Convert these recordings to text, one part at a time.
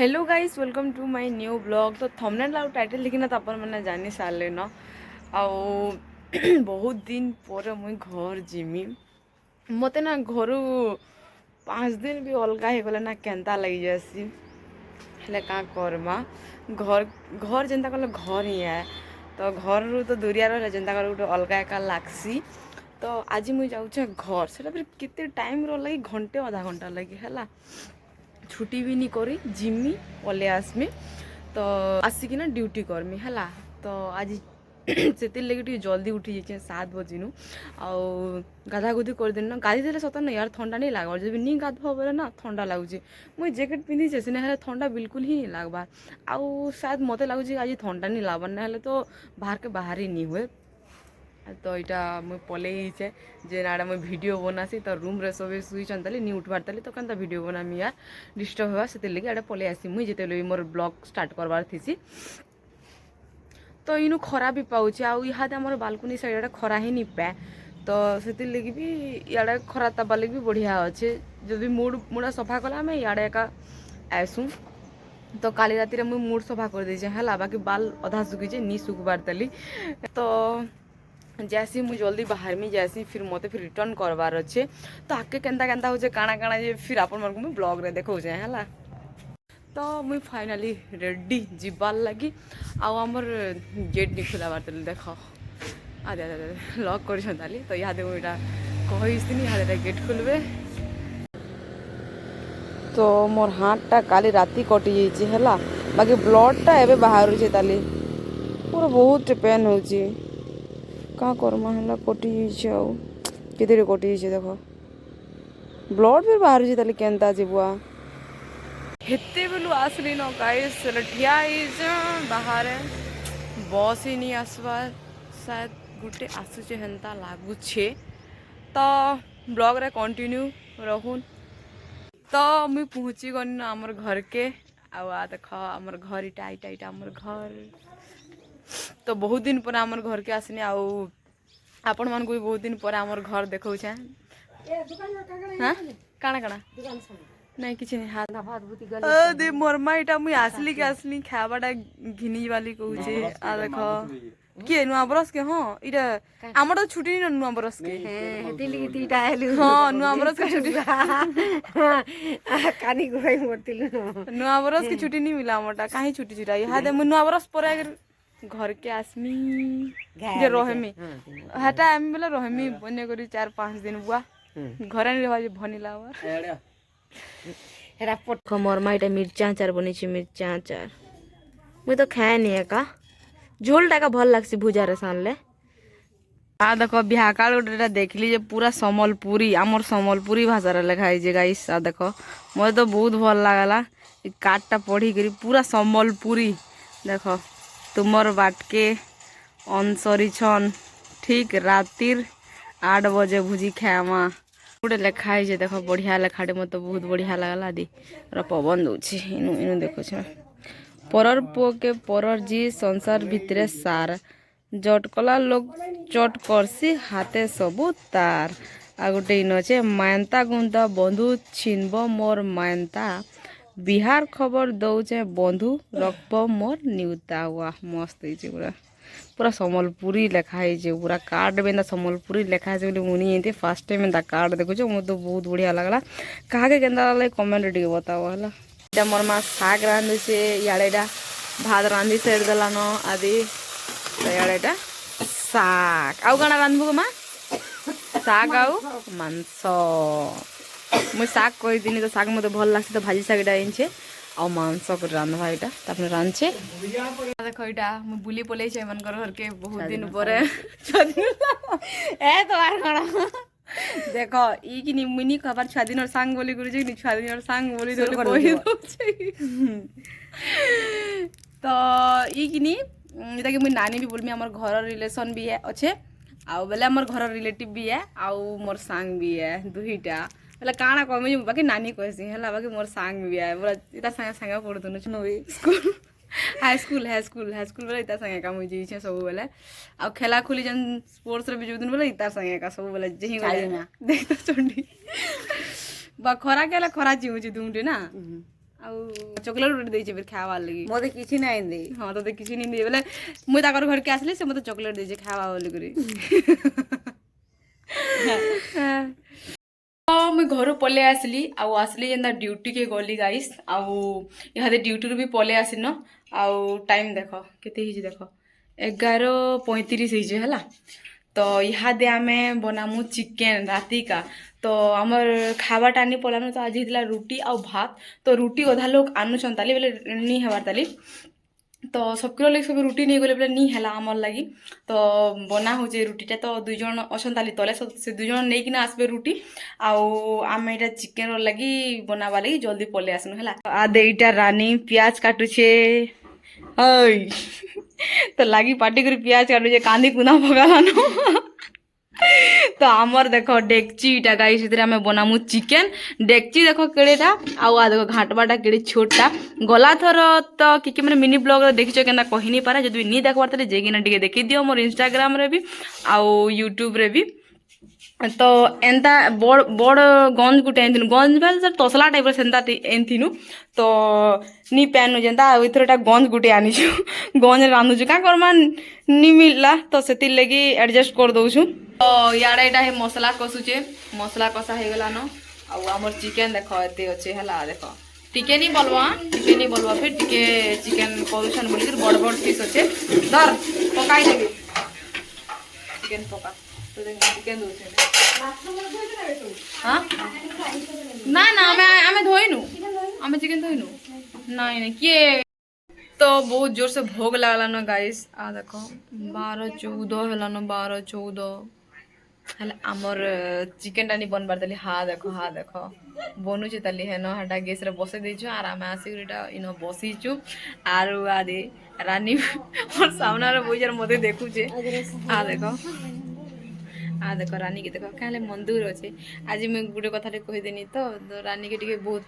Hello guys welcome to my new blog. तो thumbnail आउ title देखिना तो अपन मैंने जानी सारे न आउ बहुत दिन पर मुई घर जिमी मत ना घर 5 दिन भी अलग हो गला ना केंता लगी जासी हेले का करमा घर घर जेनता कल घर ही है तो घर रू तो दूरिया रहा जेनता कर गोटे अलग एका लागसी। तो आज मुई जाऊे घर से केते टाइम लगी घंटे आधा घंटा लगी है छुट्टी भी नहीं करी जिमी पले आसमी तो आसिकिना ड्यूटी करमी है। तो आज से लगे जल्दी उठी जाइए 7 बजे आउ गाधा गुधी करदेन ना गाधी देले सत ना यार ठंडा नहीं लगवा जब नहीं गाधवा बोले ना ठंडा लगुच मुझे जैकेट पिंधीचे सिना ठंडा बिल्कुल ही नहीं लगवा आउ शायद मत लगुच आज ठंडा नहीं लगवा ना तो बाहर के बाहर ही नहीं हुए। तो यहाँ मुझे पलैचे जे आड़े मुझे वीडियो बनासी तो रूम रे सब शुईचन ताली नहीं उठबार ताली तो क्या वीडियो बनामी यार डिस्टर्ब हुआ से लगे आड़े पलि आसी मुझे जिते मोर ब्लॉग स्टार्ट करवार थी। तो इनु खरा भी पाऊँ आउ इहादे आम बालकुनी साइड खरा ही नहीं पाए तो से लगे भी इे खरा तबार लगे भी बढ़िया अच्छे जब मुड मुड़ा सफा कला आम इे एका आसू। तो काली राति मुझे मुड सफा कर देचे है बाकी बाल अधा सुखीचे नी सुखबार ताली तो जैसी मुझे जल्दी बाहर में जैसी फिर मत फिर रिटर्न करवार अच्छे तो आगे केन्ता केन्ता हो काଣା काଣା जे फिर आपण मन को ब्लॉग रे देखो है। तो मुई फाइनाली रेडी जीवार लगी आमर गेट नहीं खुला बार देख आदे आदे लॉक कर तो इहादे मुझे कही इहादे गेट खुलबे। तो मोर हाथटा काली राति कटि जाइए है बाकी ब्लडटा एवं बाहर ताली पूरा बहुत पेन हो क्या करमा है कटि जाइए कटि जाइए देख ब्लड भी बाहर ताली केन्ता जीवा हेते बेलू आसली न गाइस ठिया बाहर बस ही नहीं आसवा शायद गोटे आसुचे हेन्ता लगुचे तो ब्लॉग रे कंटिन्यू रहून। तो मुई पहुँची गनी न आमर घर के आ देख आमर घर इटा इटा इटा आमर घर तो बहुत दिन पर आमर घर के आसनी आउ आपण मान को भी बहुत दिन पर आमर घर देखौ छे हां काना काना नहीं किछ नहीं हाथ भात भूति गले दे मोरमा इटा मुई आसली के आसली खाबाटा घिनी वाली कहू छे आ देखो के नुआ बरस के हां इटा आमर तो छुटी न नुआ बरस के हेती लिगी तीटा आलु हां नुआ बरस के छुट्टी कानी गुराई मोरतिलु नुआ बरस की छुट्टी नहीं मिला हमटा काहे छुट्टी छुटा इहा दे नुआ बरस पर अगर घर के आसमी जे रहमी हटा आमी बेला रहमी बने करी 4-5 दिन बुआ घर नहीं रहबा जे भनिला और हेरा पट मोरमा इटा मिर्चा अचार बनी छी मिर्चा अचार मुई तो खाए नहीं है का झोलटा का भल लागसी भुजा रे सानले आ देखो बिहाकाल गोटेटा देखली जे पूरा सम्बलपुरी आमर सम्बलपुरी भाषा रे लिखा है गाइस आ देखो मोर तो बहुत भल लागला ई कार्डटा पढ़ी करी पूरा सम्बलपुरी देखो तुमर बाटके अनसरी छन ठीक रातिर 8 बजे भुजी खामा गोटे लेखा है देखो बढ़िया लेखाटे मत बहुत बढ़िया लगला दी पवन दौर इनु इनु देखो परर पुओ के परर जी संसार भितरे सार जटकला लोग चट करसी हाथे सबू तार आ गोटे इन अच्छे मायंता गुंता बंधु छिनब मोर मायंता बिहार खबर दौचे बंधु रखब मोर न्यूता हुआ मस्त है पूरा पूरा सम्बलपुरी लेखा है पूरा कार्ड बेंदा सम्बलपुरी लेखा है मुनि ये फास्ट टाइम एंता कार्ड देखो मुझे तो बहुत बढ़िया लगला कहा के केंदा लगे कमेंट टे बताओ है इटा मोर माँ शाग रांधे से इड़ा भात रांधि सेट देलान आदि इड़ा शाग आउ काना रांधबू गो माँ शाग आउ मांस मुझे शाग कही तो शाग मत भल लगे तो भाजी शाग इटा आ मांस रांधवा यहाँ रांधे देख यहाँ मुझे बुली पलि मन घर के बहुत दिन पर ए तो देख ई मुनि खबर छुआ दिन सांग बोली गुरुजी छुआ दिन सांग बोली तो ई मुझे नानी भी बोलमी आम घर रिलेसन भी है अच्छे आउ बेले आम घर रिलेटिव भी है आउ मोर सांग भी है दुईटा बेले काଣା कहमी बाकी नानी कहसी है बाकी मोर सांग भी है बोला इता संगे संगे पढ़ुन स्कूल हाई स्कूल बेले इता संगे का मुझे जाइए सब बेले आ खेला खुली जन स्पोर्ट्स रे भी जो दिन बेले इता संगे का सब बेले जही देख तो चंडी बा खरा केला खरा जीउची दुमटे ना ଆଉ ଚକୋଲେଟ୍ ଗୋଟେ ଦେଇଛି ଫେର୍ ଖାଇବାର୍ ଲାଗି ମତେ କିଛି ନାଇଁ ଦେ ହଁ ତତେ କିଛି ନି ଦିଏ ବେଲେ ମୁଇଁ ତାଙ୍କର ଘରକେ ଆସିଲି ସେ ମତେ ଚକୋଲେଟ୍ ଦେଇଛି ଖାଇବା ବୋଲି କରି ମୁଇଁ ଘରୁ ପଲେଇ ଆସିଲି ଆଉ ଆସିଲି ଯେନ୍ତା ଡ୍ୟୁଟିକେ ଗଲି ଗାଇସ୍ ଆଉ ଇହାଦେ ଡ୍ୟୁଟିରୁ ବି ପଲେଇ ଆସିନ ଆଉ ଟାଇମ୍ ଦେଖ କେତେ ହେଇଛି ଦେଖ 11:35 ହେଇଛେ ହେଲା ତ ଇହାଦେ ଆମେ ବନାମୁ ଚିକେନ୍ ରାତିକା ତ ଆମର ଖାଇବାଟା ଆନି ପଲାନ ତ ଆଜି ହେଇଥିଲା ରୁଟି ଆଉ ଭାତ ତ ରୁଟି ଅଧା ଲୋକ ଆନୁଛନ୍ ତାଲି ବେଲେ ନି ହେବାର୍ ତାଲି ତ ସବକିର ଲାଗି ସବୁ ରୁଟି ନେଇଗଲେ ବେଲେ ନି ହେଲା ଆମର୍ ଲାଗି ତ ବନା ହଉଛେ ରୁଟିଟା ତ 2 ଜଣ ଅଛନ୍ ତାଲି ତଲେ ସେ 2 ଜଣ ନେଇକିନା আসবে ରୁଟି ଆଉ ଆମେ ଏଇଟା ଚିକେନ୍ର ଲାଗି ବନାବା ଲାଗି ଜଲ୍ଦି ପଲେଇ ଆସିନୁ ହେଲା ଆଦେ ଏଇଟା ରାନୀ ପିଆଜ କାଟୁଛେ ହଇ ତ ଲାଗି ପାଟି କରି ପିଆଜ କାଟୁଛେ କାନ୍ଦି କୁନ୍ଦା ପକାଲାନ ତ ଆମର ଦେଖ ଡେକଚି ଇଟା ଗାଇ ସେଥିରେ ଆମେ ବନାମୁ ଚିକେନ୍ ଡେକଚି ଦେଖ କେଡ଼େଟା ଆଉ ଦେଖ ଘାଟବାଟା କେଡ଼େ ଛୋଟଟା ଗଲା ଥର ତ କି ମାନେ ମିନି ବ୍ଲଗ୍ରେ ଦେଖିଛ କେନ୍ତା କହିନି ପାରେ ଯଦି ନି ଦେଖବାର୍ ତାହେଲେ ଯାଇକିନା ଟିକେ ଦେଖିଦିଅ ମୋର ଇନଷ୍ଟାଗ୍ରାମରେ ବି ଆଉ ୟୁଟ୍ୟୁବରେ ବି ତ ଏନ୍ତା ବଡ଼ ବଡ଼ ଗଞ୍ଜ ଗୁଟେ ଆଣିଥିନୁ ଗଞ୍ଜ ବେଲେ ସେ ତସଲା ଟାଇପ୍ର ସେନ୍ତା ଆଣିଥିନୁ ତ ନି ପ୍ୟାନୁ ଯେନ୍ତା ଆଉ ଏଥର ଏଟା ଗଞ୍ଜ ଗୁଟେ ଆନିଛୁ ଗଞ୍ଜରେ ରାନ୍ଧୁଛୁ କାଁ କର୍ମା ନି ମିଲଲା ତ ସେଥିର୍ ଲାଗି ଆଡ଼ଜଷ୍ଟ କରିଦଉଛୁ ତ ଇଆଡ଼େ ଏଇଟା ହେ ମସଲା କଷୁଛେ ମସଲା କଷା ହେଇଗଲାନ ଆଉ ଆମର ଚିକେନ୍ ଦେଖ ଏତେ ଅଛେ ହେଲା ଦେଖ ଟିକେ ନି ବୋଲବା ଫିର୍ ଟିକେ ଚିକେନ୍ କରୁଛନ୍ ବୋଲିକିରି ବଡ଼ ବଡ଼ ପିସ୍ ଅଛେ ଧର୍ ପକାଇ ଦେବି ଚିକେନ୍ ପକା ତ ଚିକେନ୍ ଦଉଛେ ହଁ ନା ନା ଆମେ ଧୋଇନୁ ଆମେ ଚିକେନ୍ ଧୋଇନୁ ନାଇଁ ନାଇଁ କିଏ ତ ବହୁତ ଜୋରସେ ଭୋଗ ଲାଗଲାନ ଗାଇସ୍ आ ଦେଖ 12-14 ହେଲାନ 12-14 ହେଲେ ଆମର ଚିକେନ୍ଟା ନି ବନବାର ତାଲି ଦେଖ ବନୁଛେ ତାଲି ହେନ ହେଟା ଗ୍ୟାସ୍ରେ ବସେଇ ଦେଇଛୁ ଆର୍ ଆମେ ଆସିକିରି ଏଇଟା ଇନ ବସିଛୁ ଆରୁ ଆଦେ ରାନୀ ମୋର ସାମ୍ନାରେ ବଇଯାର ମତେ ଦେଖୁଛେ ଦେଖ ରାନୀକେ ଦେଖ କାଁ ହେଲେ ମନ ଦୁଃଖ ଅଛେ ଆଜି ମୁଇଁ ଗୋଟେ କଥାଟେ କହିଦେନି ତ ରାନୀକେ ଟିକେ ବହୁତ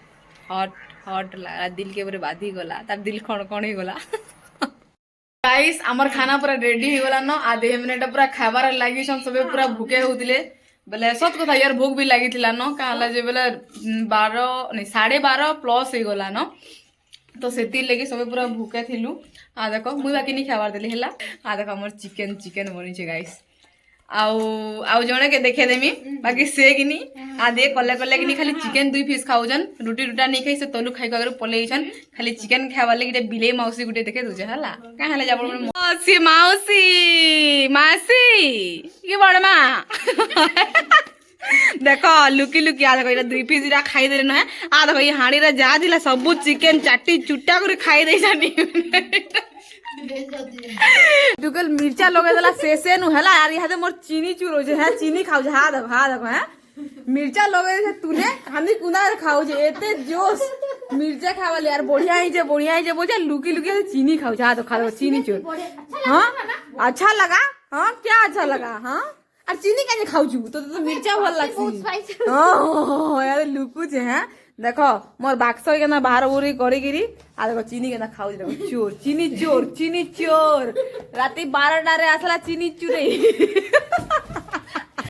ହଟ୍ ଲାଗଲା ଦିଲ୍କେ ପୁରା ବାଧିଗଲା ତାର ଦିଲ୍ କଣ ହେଇଗଲା गाइस हमर खाना पूरा रेडी हो गला न आधे मिनट पूरा खाबार लागि छन सबे पूरा भूखे होतिले बेले सत कथा यार भूख भी लागि थिला न काला जे बेले 12 नहीं 12:30 प्लस हो गला न तो सेति लगी सबे पूरा भूखे थिलु आ देखो मुई बाकी नहीं खाबार देली हला आ देखो हमर चिकेन बनी छे गाइस आउ जणे के देखे देमी बाकी से किनी आदे कले किनी खाली चिकेन 2 पीस खाउजन रुटी रुटा नहीं खाई से तलु खाई अगर पलेइछन खाली चिकेन खावा लागि बिले मौसी गुटे देखे दुजे हला का हले जाबो मौसी की बड़ मा देखो लुकी आ देखो इला 2 पीस इरा खाई देले न आ देखो ई हाड़ी रा जा दिला सब चिकेन चाटी चुट्टा कर खाई दे जानी टुकल मिर्चा लगे देला से नु हला यार इहादे मोर चीनी चूरो जे है चीनी खाउ जे हा देखो है मिर्चा लगे जे तूने खानी कुना खाउ जे एते जोश मिर्चा खावले यार बढ़िया ही जे बोझा लुकी चीनी खाउ जा तो खा दो चीनी चूर हां अच्छा लगा हां क्या अच्छा लगा हां और चीनी काहे खाउ छु तो मिर्चा भल लागसी हां यार लुकु जे है देखो मोर बाक्स के ना बाहर उरी करी गिरी आ देखो चीनी के ना खाउ देखो चीनी चोर राती 12 रे आसला चीनी चुरे